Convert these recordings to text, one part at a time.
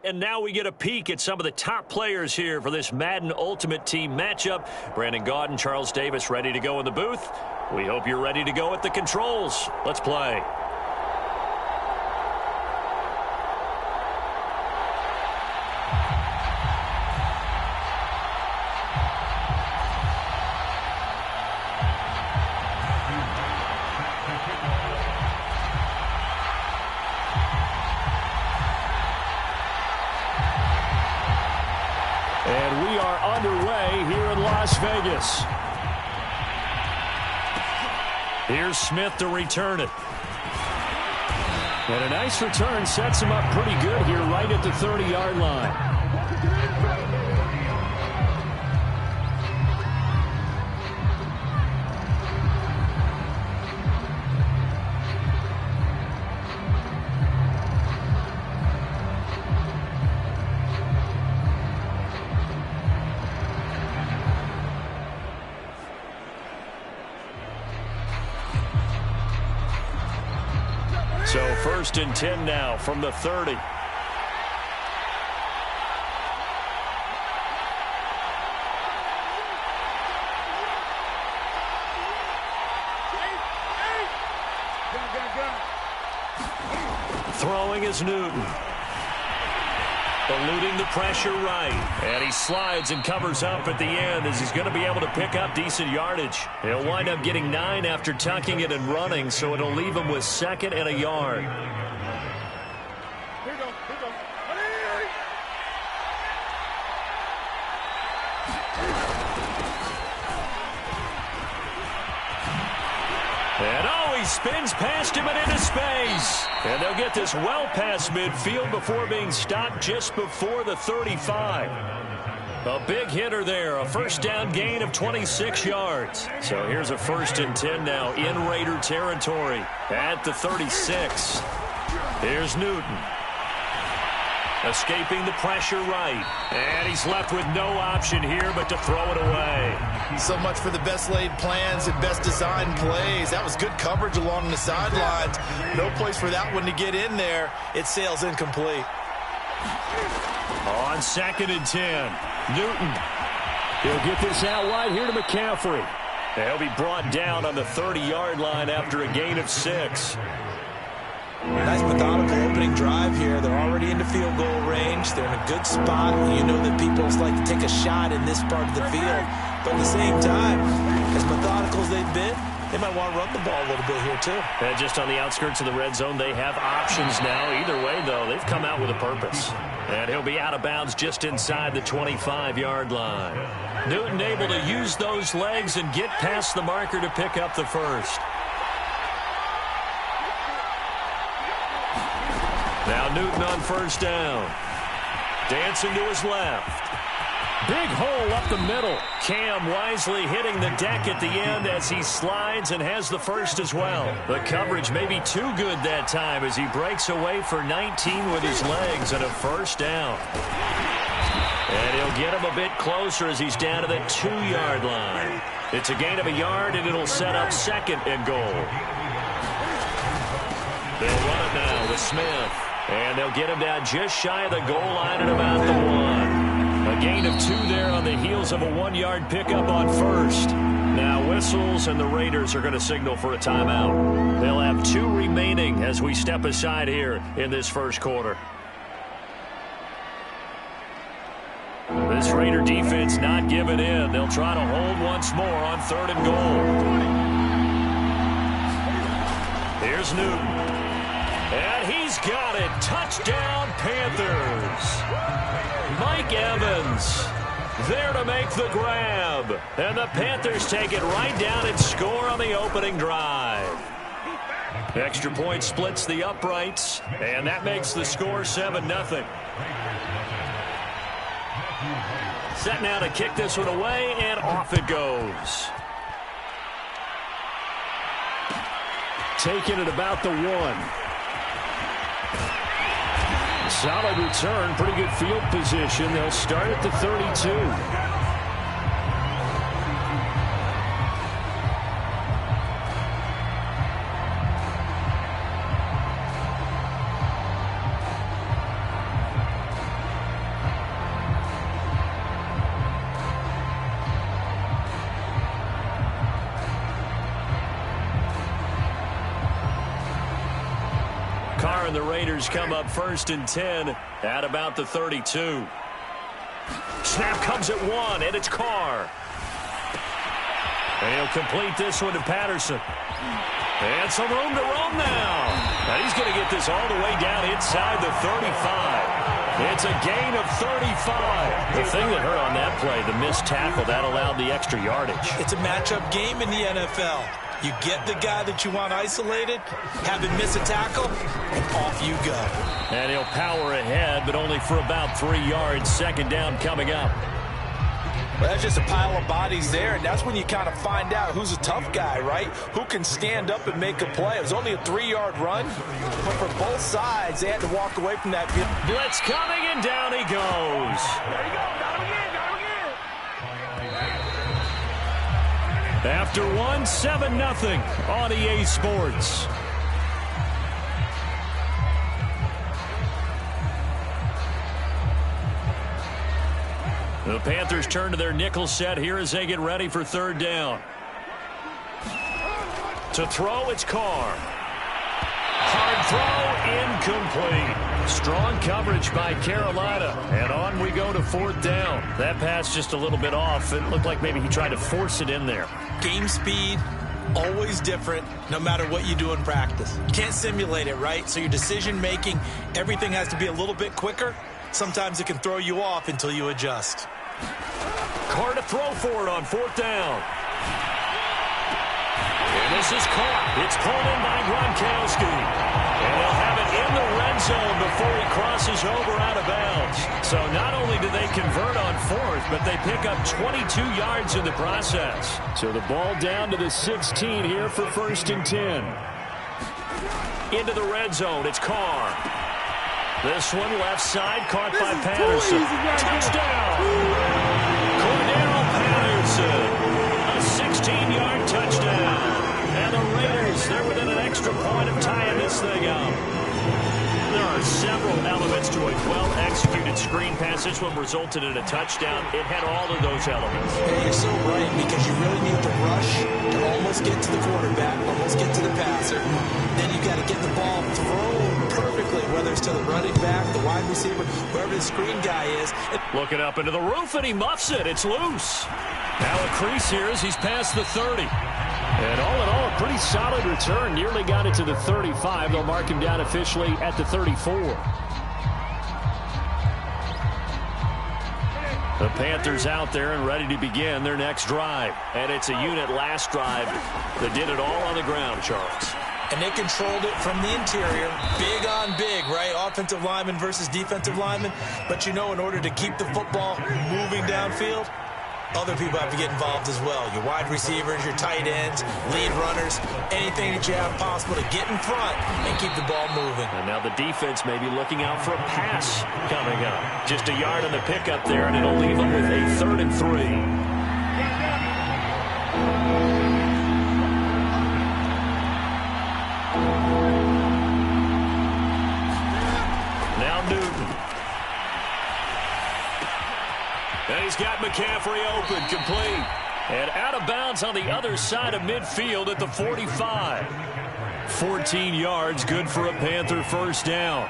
And now we get a peek at some of the top players here for this Madden Ultimate Team matchup. Brandon Gaudin, Charles Davis ready to go in the booth. We hope you're ready to go at the controls. Let's play. And we are underway here in Las Vegas. Here's Smith to return it. And a nice return sets him up pretty good here right at the 30-yard line. So 1st and 10 now from the 30. Throwing is Newton. Eluding the pressure right. And he slides and covers up at the end as he's going to be able to pick up decent yardage. He'll wind up getting 9 after tucking it and running, so it'll leave him with 2nd and a yard. Here we go. And he spins past him and into space. And they'll get this well past midfield before being stopped just before the 35. A big hitter there, a first down gain of 26 yards. So here's a 1st and 10 now in Raider territory at the 36. Here's Newton. Escaping the pressure right. And he's left with no option here but to throw it away. So much for the best laid plans and best designed plays. That was good coverage along the sidelines. No place for that one to get in there. It sails incomplete. On 2nd and 10, Newton. He'll get this out wide here to McCaffrey. He'll be brought down on the 30-yard line after a gain of 6. Nice methodical opening drive here. They're already into field goal range. They're in a good spot. You know that people like to take a shot in this part of the field. But at the same time, as methodical as they've been, they might want to run the ball a little bit here too. And just on the outskirts of the red zone, they have options now. Either way, though, they've come out with a purpose. And he'll be out of bounds just inside the 25-yard line. Newton able to use those legs and get past the marker to pick up the first. Now Newton on 1st down. Dancing to his left. Big hole up the middle. Cam wisely hitting the deck at the end as he slides and has the first as well. The coverage may be too good that time as he breaks away for 19 with his legs and a 1st down. And he'll get him a bit closer as he's down to the 2-yard line. It's a gain of a yard, and it'll set up 2nd and goal. They'll run it now with Smith. And they'll get him down just shy of the goal line at about the 1. A gain of 2 there on the heels of a 1-yard pickup on 1st. Now whistles, and the Raiders are going to signal for a timeout. They'll have 2 remaining as we step aside here in this 1st quarter. This Raider defense not giving in. They'll try to hold once more on 3rd and goal. Here's Newton. And he's got it. Touchdown, Panthers. Mike Evans there to make the grab. And the Panthers take it right down and score on the opening drive. Extra point splits the uprights, and that makes the score 7-0. Set now to kick this one away, and off it goes. Taking it about the 1. Solid return, pretty good field position. They'll start at the 32. Carr and the Raiders come up 1st and 10 at about the 32. Snap comes at 1, and it's Carr. And he'll complete this one to Patterson. And some room to roam now. And he's going to get this all the way down inside the 35. It's a gain of 35. The thing that hurt on that play, the missed tackle, that allowed the extra yardage. It's a matchup game in the NFL. You get the guy that you want isolated, have him miss a tackle, and off you go. And he'll power ahead, but only for about 3 yards. 2nd down coming up. Well, that's just a pile of bodies there, and that's when you kind of find out who's a tough guy, right? Who can stand up and make a play. It was only a 3-yard run, but for both sides, they had to walk away from that field. Blitz coming, and down he goes. There you go. Got him again. After 1, 7-0 on EA Sports. The Panthers turn to their nickel set here as they get ready for 3rd down. To throw, it's Carr. Hard throw, incomplete. Strong coverage by Carolina. And on we go to 4th down. That pass just a little bit off. It looked like maybe he tried to force it in there. Game speed, always different, no matter what you do in practice. You can't simulate it, right? So your decision-making, everything has to be a little bit quicker. Sometimes it can throw you off until you adjust. Carr to throw for it on 4th down. And this is caught. It's pulled in by Gronkowski. And they'll have it in the red zone before he crosses over out of bounds. So not only do they convert on 4th, but they pick up 22 yards in the process. So the ball down to the 16 here for 1st and 10. Into the red zone. It's Carr. This one left side, caught by Patterson. Touchdown! Cordell Patterson. A 16-yard touchdown. And the Raiders, they're within an extra point of tying this thing up. There are several elements to a well-executed screen pass. This one resulted in a touchdown. It had all of those elements. Yeah, you're so right, because you really need the rush to almost get to the quarterback, almost get to the passer. Then you got to get the ball thrown perfectly, whether it's to the running back, the wide receiver, wherever the screen guy is. Looking up into the roof, and he muffs it. It's loose. Now a crease here as he's past the 30. And all in all, a pretty solid return. Nearly got it to the 35. They'll mark him down officially at the 34. The Panthers out there and ready to begin their next drive. And it's a unit last drive that did it all on the ground, Charles. And they controlled it from the interior. Big on big, right? Offensive lineman versus defensive lineman. But you know, in order to keep the football moving downfield, other people have to get involved as well. Your wide receivers, your tight ends, lead runners, anything that you have possible to get in front and keep the ball moving. And now the defense may be looking out for a pass coming up. Just a yard on the pickup there, and it'll leave them with a 3rd and 3. Now Newton. And he's got McCaffrey open, complete. And out of bounds on the other side of midfield at the 45. 14 yards, good for a Panther 1st down.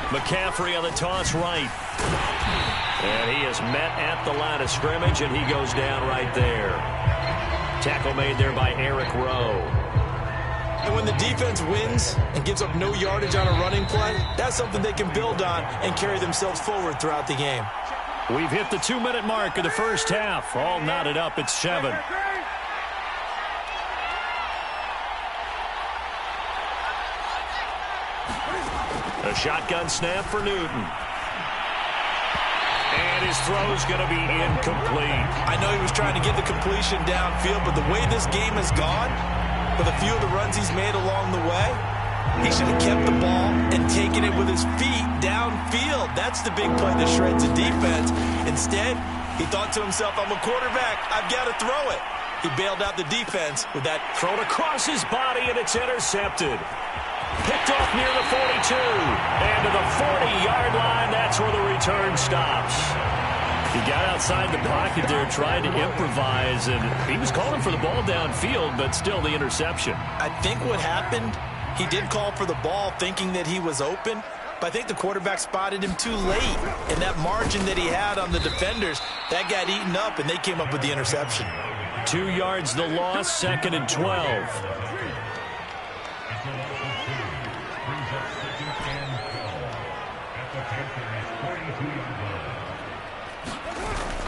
McCaffrey on the toss right. And he is met at the line of scrimmage, and he goes down right there. Tackle made there by Eric Rowe. And when the defense wins and gives up no yardage on a running play, that's something they can build on and carry themselves forward throughout the game. We've hit the 2-minute mark of the 1st half. All knotted up at 7. A shotgun snap for Newton. And his throw's going to be incomplete. I know he was trying to get the completion downfield, but the way this game has gone, with a few of the runs he's made along the way, he should have kept the ball and taken it with his feet downfield. That's the big play that shreds the defense. Instead, he thought to himself, I'm a quarterback, I've got to throw it. He bailed out the defense with that thrown across his body, and it's intercepted. Picked off near the 42. And to the 40-yard line, that's where the return stops. He got outside the pocket there trying to improvise, and he was calling for the ball downfield, but still the interception. I think what happened, he did call for the ball thinking that he was open, but I think the quarterback spotted him too late, and that margin that he had on the defenders, that got eaten up, and they came up with the interception. 2 yards the loss, 2nd and 12.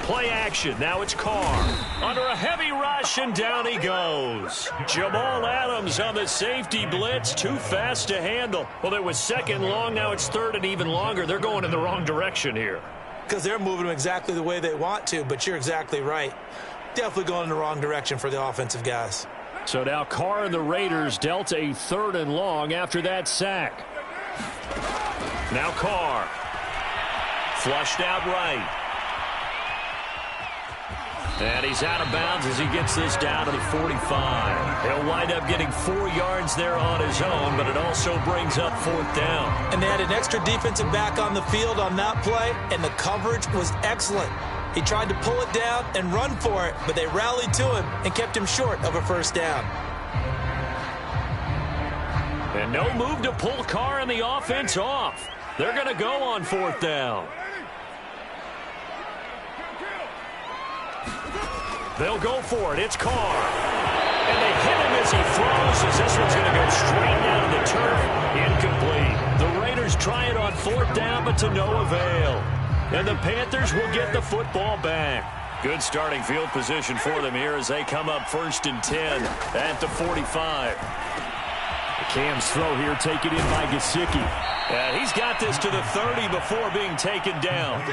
Play action. Now it's Carr. Under a heavy rush, and down he goes. Jamal Adams on the safety blitz. Too fast to handle. Well, it was 2nd long. Now it's 3rd and even longer. They're going in the wrong direction here. Because they're moving them exactly the way they want to, but you're exactly right. Definitely going in the wrong direction for the offensive guys. So now Carr and the Raiders dealt a 3rd and long after that sack. Now Carr. Flushed out right. And he's out of bounds as he gets this down to the 45. He'll wind up getting 4 yards there on his own, but it also brings up 4th down. And they had an extra defensive back on the field on that play, and the coverage was excellent. He tried to pull it down and run for it, but they rallied to him and kept him short of a 1st down. And no move to pull Carr and the offense off. They're going to go on 4th down. They'll go for it. It's Carr. And they hit him as he throws, as this one's going to go straight down to the turf. Incomplete. The Raiders try it on 4th down, but to no avail. And the Panthers will get the football back. Good starting field position for them here as they come up 1st and 10 at the 45. The Cam's throw here taken in by Gesicki. He's got this to the 30 before being taken down.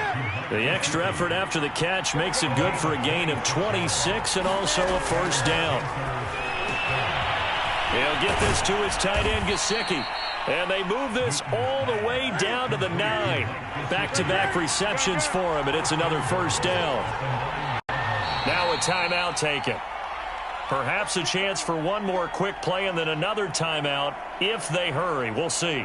The extra effort after the catch makes it good for a gain of 26 and also a 1st down. He'll get this to his tight end, Gesicki. And they move this all the way down to the 9. Back-to-back receptions for him, and it's another 1st down. Now a timeout taken. Perhaps a chance for one more quick play and then another timeout if they hurry. We'll see.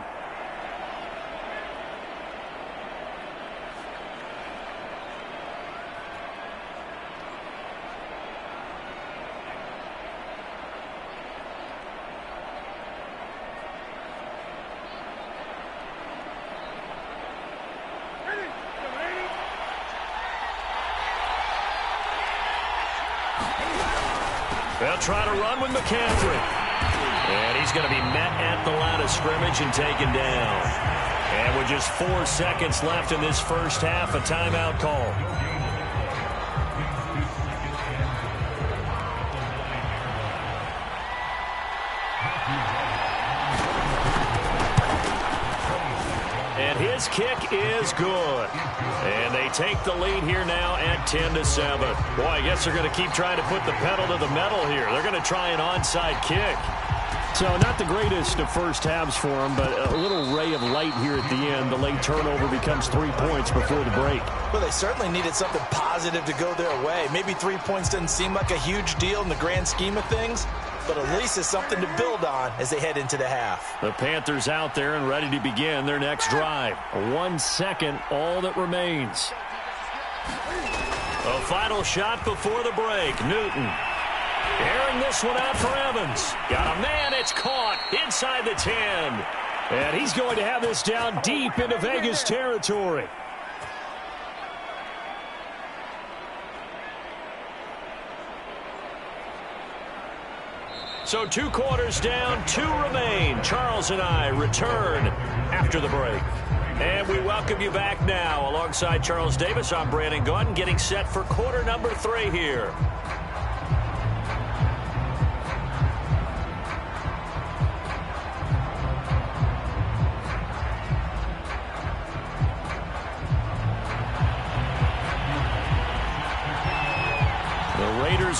They'll try to run with McCaffrey. And he's going to be met at the line of scrimmage and taken down. And with just 4 seconds left in this 1st half, a timeout call. And his kick is good. And they take the lead here now at 10-7. Boy, I guess they're going to keep trying to put the pedal to the metal here. They're going to try an onside kick. So not the greatest of first halves for them, but a little ray of light here at the end. The late turnover becomes 3 points before the break. Well, they certainly needed something positive to go their way. Maybe 3 points doesn't seem like a huge deal in the grand scheme of things, but at least it's something to build on as they head into the half. The Panthers out there and ready to begin their next drive. 1 second, all that remains. A final shot before the break. Newton airing this one out for Evans. Got a man, it's caught inside the 10. And he's going to have this down deep into Vegas territory. So 2 quarters down, 2 remain. Charles and I return after the break. And we welcome you back now. Alongside Charles Davis, I'm Brandon Gunn, getting set for quarter number 3 here.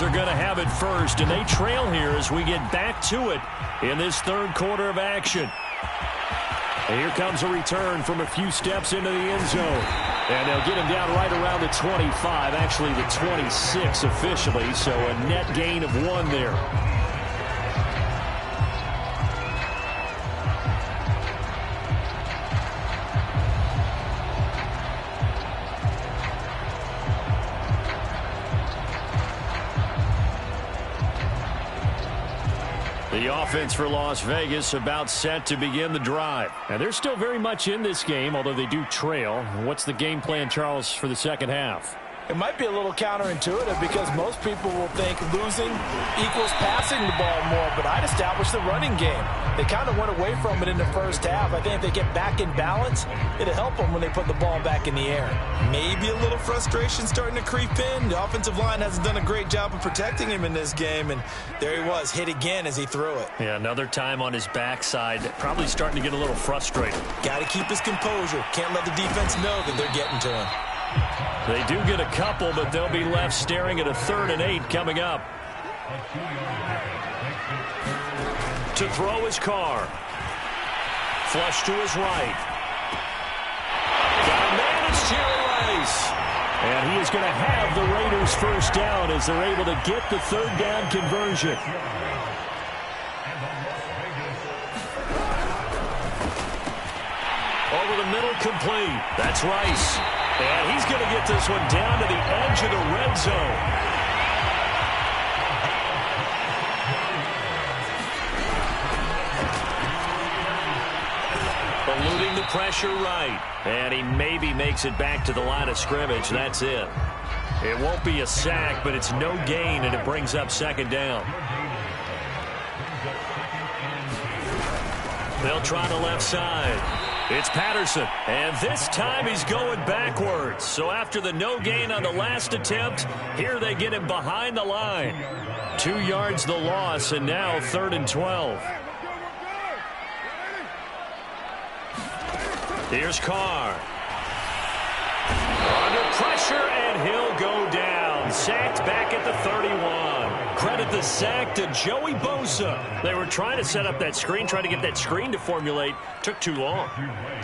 Are going to have it first, and they trail here as we get back to it in this third quarter of action. And here comes a return from a few steps into the end zone. And they'll get him down right around the 25, actually the 26 officially, so a net gain of 1 there. The offense for Las Vegas about set to begin the drive. And they're still very much in this game, although they do trail. What's the game plan, Charles, for the second half? It might be a little counterintuitive because most people will think losing equals passing the ball more, but I'd establish the running game. They kind of went away from it in the first half. I think if they get back in balance, it'll help them when they put the ball back in the air. Maybe a little frustration starting to creep in. The offensive line hasn't done a great job of protecting him in this game, and there he was, hit again as he threw it. Yeah, another time on his backside, probably starting to get a little frustrated. Got to keep his composure. Can't let the defense know that they're getting to him. They do get a couple, but they'll be left staring at a 3rd and 8 coming up. To throw his car. Flush to his right. Got a man, it's Jerry Rice. And he is going to have the Raiders first down as they're able to get the 3rd down conversion. Over the middle, complete. That's Rice. And he's going to get this one down to the edge of the red zone. Eluding the pressure right. And he maybe makes it back to the line of scrimmage. That's it. It won't be a sack, but it's no gain, and it brings up 2nd down. They'll try the left side. It's Patterson, and this time he's going backwards. So after the no gain on the last attempt, here they get him behind the line. 2 yards the loss, and now 3rd and 12. Here's Carr. Under pressure, and he'll go down. Sacked back at the 31. Credit the sack to Joey Bosa. They were trying to set up that screen, trying to get that screen to formulate. Took too long.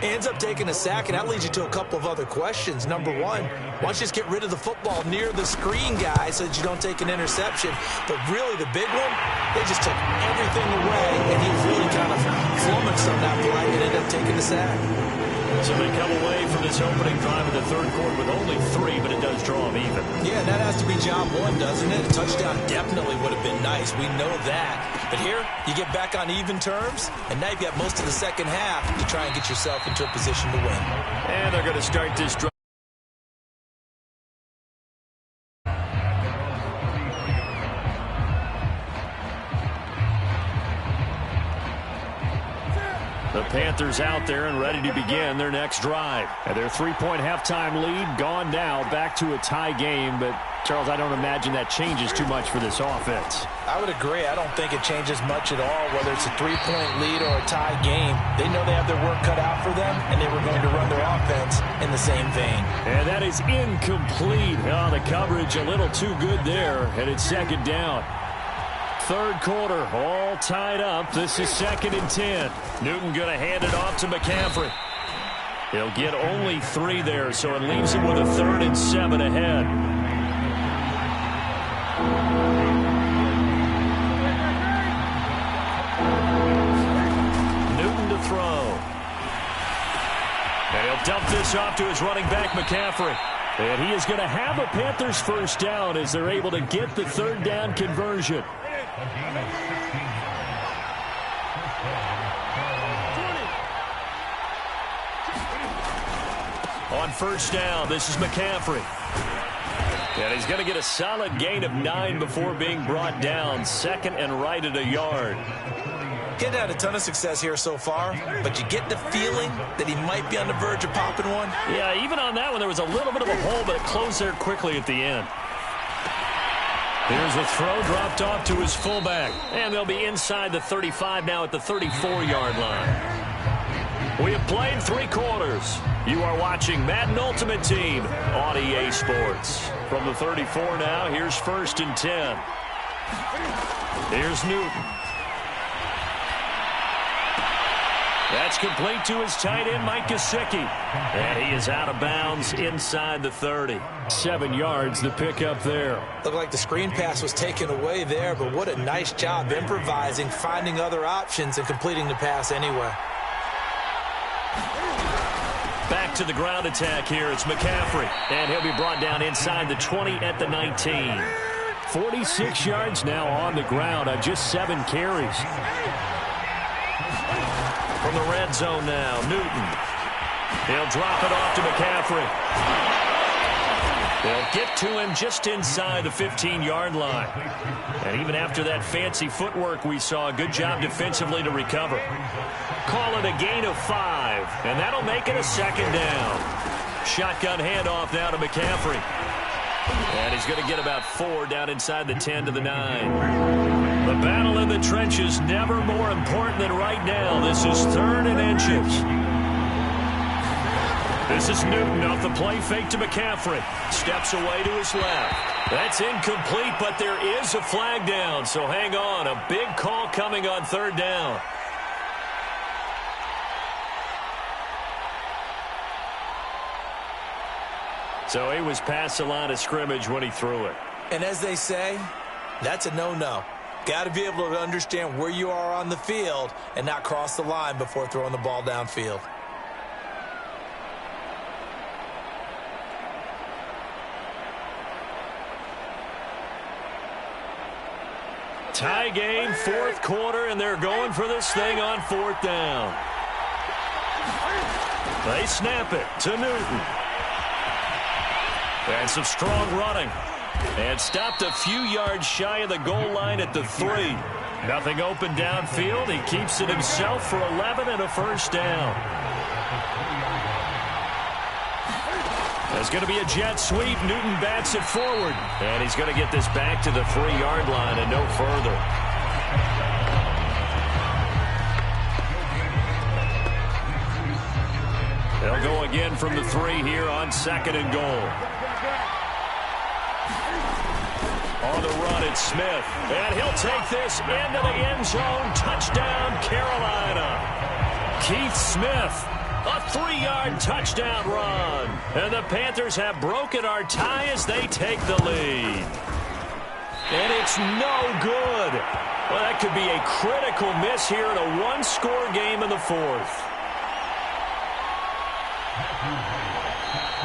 Ends up taking a sack, and that leads you to a couple of other questions. Number one, why don't you just get rid of the football near the screen guy so that you don't take an interception? But really, the big one, they just took everything away, and he was really kind of flummoxed on that play and ended up taking the sack. So they come away from this opening drive in the 3rd quarter with only 3, but it does draw them even. Yeah, that has to be job one, doesn't it? A touchdown definitely would have been nice. We know that. But here, you get back on even terms, and now you've got most of the second half to try and get yourself into a position to win. And they're going to start this drive. The Panthers out there and ready to begin their next drive. And their 3-point halftime lead gone now, back to a tie game. But, Charles, I don't imagine that changes too much for this offense. I would agree. I don't think it changes much at all, whether it's a 3-point lead or a tie game. They know they have their work cut out for them, and they were going to run their offense in the same vein. And that is incomplete. Oh, the coverage a little too good there, and it's 2nd down. 3rd quarter, all tied up. This is 2nd and 10. Newton going to hand it off to McCaffrey. He'll get only 3 there, so it leaves him with a 3rd and 7 ahead. Newton to throw. And he'll dump this off to his running back, McCaffrey. And he is going to have a Panthers first down as they're able to get the 3rd down conversion. On first down, this is McCaffrey. And he's going to get a solid gain of 9 before being brought down. 2nd and right at a yard. He's had a ton of success here so far, but you get the feeling that he might be on the verge of popping one. Yeah, even on that one, there was a little bit of a hole, but it closed there quickly at the end. Here's a throw dropped off to his fullback. And they'll be inside the 35 now at the 34-yard line. We have played 3 quarters. You are watching Madden Ultimate Team on EA Sports. From the 34 now, here's 1st and 10. Here's Newton. That's complete to his tight end, Mike Gesicki. And he is out of bounds inside the 30. 7 yards, the pickup there. Looked like the screen pass was taken away there, but what a nice job improvising, finding other options, and completing the pass anyway. Back to the ground attack here. It's McCaffrey. And he'll be brought down inside the 20 at the 19. 46 yards now on the ground on just 7 carries. From the red zone now, Newton. He'll drop it off to McCaffrey. They'll get to him just inside the 15-yard line. And even after that fancy footwork we saw, a good job defensively to recover. Call it a gain of 5, and that'll make it a 2nd down. Shotgun handoff now to McCaffrey. And he's going to get about 4 down inside the 10 to the 9. The battle in the trenches never more important than right now. This is 3rd and inches. This is Newton off the play fake to McCaffrey. Steps away to his left. That's incomplete, but there is a flag down, so hang on. A big call coming on 3rd down. So he was past the line of scrimmage when he threw it. And as they say, that's a no-no. Got to be able to understand where you are on the field and not cross the line before throwing the ball downfield. Tie game, 4th quarter, and they're going for this thing on 4th down. They snap it to Newton. And some strong running. And stopped a few yards shy of the goal line at the 3. Nothing open downfield. He keeps it himself for 11 and a 1st down. There's going to be a jet sweep. Newton bats it forward. And he's going to get this back to the 3-yard line and no further. They'll go again from the 3 here on 2nd and goal. On the run, it's Smith. And he'll take this into the end zone. Touchdown, Carolina. Keith Smith. A 3-yard touchdown run. And the Panthers have broken our tie as they take the lead. And it's no good. Well, that could be a critical miss here in a 1-score game in the 4th.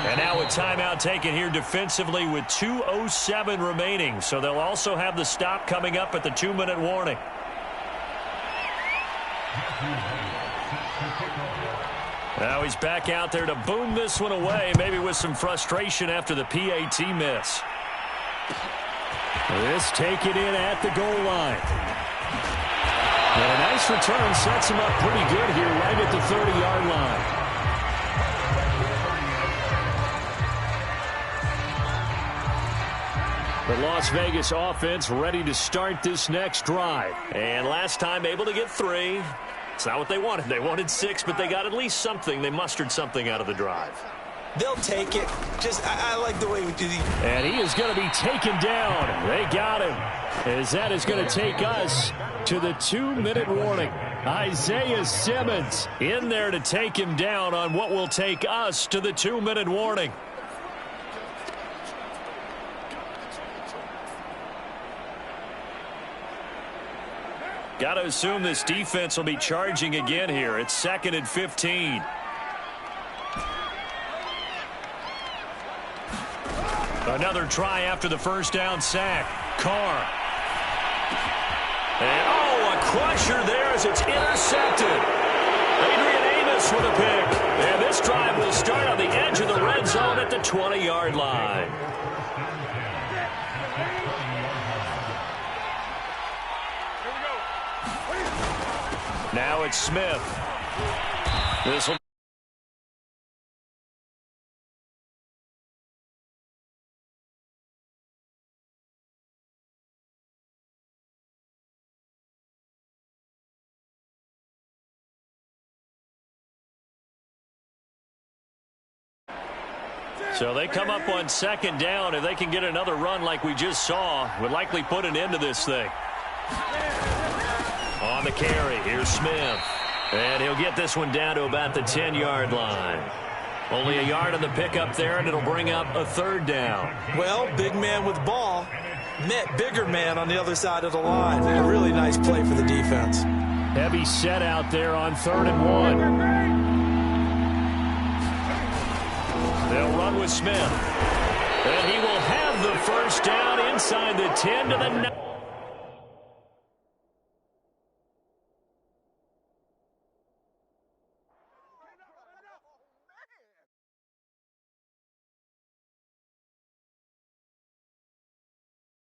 And now a timeout taken here defensively with 2:07 remaining. So they'll also have the stop coming up at the 2-minute warning. Now he's back out there to boom this one away, maybe with some frustration after the PAT miss. This taken in at the goal line. And a nice return sets him up pretty good here right at the 30-yard line. The Las Vegas offense ready to start this next drive. And last time able to get 3. It's not what they wanted. They wanted 6, but they got at least something. They mustered something out of the drive. They'll take it. I like the way we do these. And he is going to be taken down. They got him. As that is going to take us to the 2-minute warning. Isaiah Simmons in there to take him down on what will take us to the 2-minute warning. Got to assume this defense will be charging again here. It's 2nd and 15. Another try after the 1st down sack. Carr. And, a crusher there as it's intercepted. Adrian Amos with a pick. And this drive will start on the edge of the red zone at the 20-yard line. Now it's Smith. This will. So they come up on 2nd down. If they can get another run like we just saw, would likely put an end to this thing. On the carry, here's Smith. And he'll get this one down to about the 10-yard line. Only a yard on the pickup there, and it'll bring up a 3rd down. Well, big man with ball met bigger man on the other side of the line. A really nice play for the defense. Heavy set out there on 3rd and 1. They'll run with Smith. And he will have the first down inside the 10 to the 9.